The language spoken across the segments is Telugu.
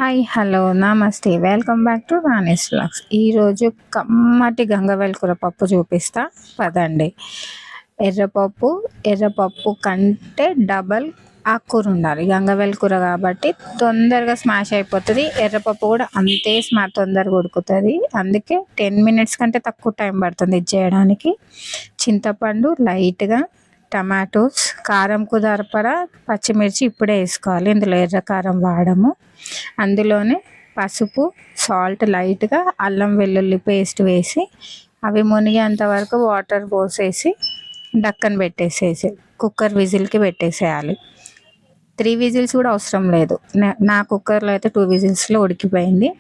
హాయ్ హలో నమస్తే welcome back to Rani's vlogs. ఈరోజు కమ్మటి గంగవాయిల్ కూర పప్పు చూపిస్తా పదండి. ఎర్రపప్పు కంటే డబల్ ఆకుకూర ఉండాలి. గంగవాయిల్ కూర కాబట్టి తొందరగా స్మాష్ అయిపోతుంది. ఎర్రపప్పు కూడా అంతే తొందరగా ఉడుకుతుంది. అందుకే 10 minutes కంటే తక్కువ టైం పడుతుంది ఇది చేయడానికి. చింతపండు లైట్గా, టమాటోస్, కారంకు సరిపడా పచ్చిమిర్చి ఇప్పుడే వేసుకోవాలి. ఇందులో ఎర్ర కారం వాడము. అందులోనే పసుపు, సాల్ట్, లైట్గా అల్లం వెల్లుల్లి పేస్ట్ వేసి అవి మునిగేంత వరకు వాటర్ పోసేసి డక్కన్ పెట్టేసేసి కుక్కర్ విజిల్కి పెట్టేసేయాలి. 3 విజిల్స్ కూడా అవసరం లేదు. నా కుక్కర్లో అయితే 2 విజిల్స్లో ఉడికిపోయింది.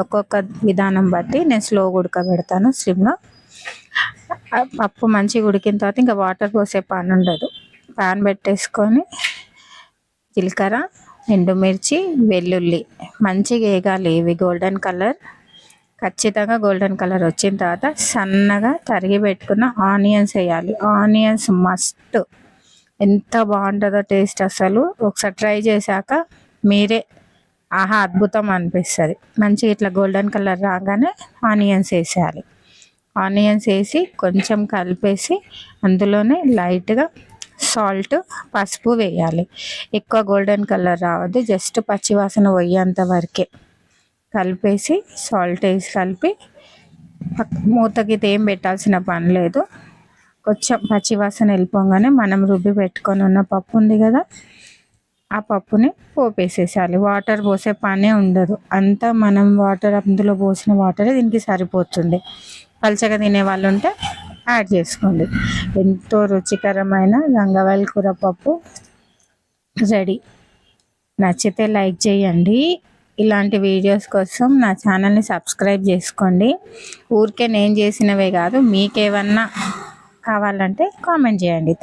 ఒక్కొక్క విధానం బట్టి నేను స్లోగా ఉడకబెడతాను స్లిమ్లో. పప్పు మంచిగా ఉడికిన తర్వాత ఇంకా వాటర్ పోసే పని ఉండదు. ప్యాన్ పెట్టేసుకొని జీలకర్ర, ఎండుమిర్చి, వెల్లుల్లి మంచిగా వేగాలి. ఇవి గోల్డెన్ కలర్, ఖచ్చితంగా గోల్డెన్ కలర్ వచ్చిన తర్వాత సన్నగా తరిగి పెట్టుకున్న ఆనియన్స్ వేయాలి. Onions must. ఎంత బాగుంటుందో టేస్ట్, అసలు ఒకసారి ట్రై చేశాక మీరే ఆహా అద్భుతం అనిపిస్తుంది. మంచిగా ఇట్లా గోల్డెన్ కలర్ రాగానే ఆనియన్స్ వేసేయాలి. ఆనియన్స్ వేసి కొంచెం కలిపేసి అందులోనే లైట్గా సాల్ట్, పసుపు వేయాలి. ఎక్కువ గోల్డెన్ కలర్ రావద్దు, జస్ట్ పచ్చివాసన పోయేంత వరకే కలిపేసి సాల్ట్ వేసి కలిపి మూతకి ఏం పెట్టాల్సిన పని లేదు. కొంచెం పచ్చివాసన వెళ్ళిపోగానే మనం రుబ్బి పెట్టుకొని ఉన్న పప్పు ఉంది కదా, ఆ పప్పుని పోపేసేసాలి. వాటర్ పోసే పనే ఉండదు. అంతా మనం వాటర్ అందులో పోసిన వాటరే దీనికి సరిపోతుంది. పల్చగా తినే వాళ్ళు ఉంటే యాడ్ చేసుకోండి. ఎంతో రుచికరమైన గంగవాయిల్ కూర పప్పు రెడీ. నచ్చితే లైక్ చేయండి. ఇలాంటి వీడియోస్ కోసం నా ఛానల్ని సబ్స్క్రైబ్ చేసుకోండి. ఊరికే నేను చేసినవే కాదు, మీకేమన్నా కావాలంటే కామెంట్ చేయండి.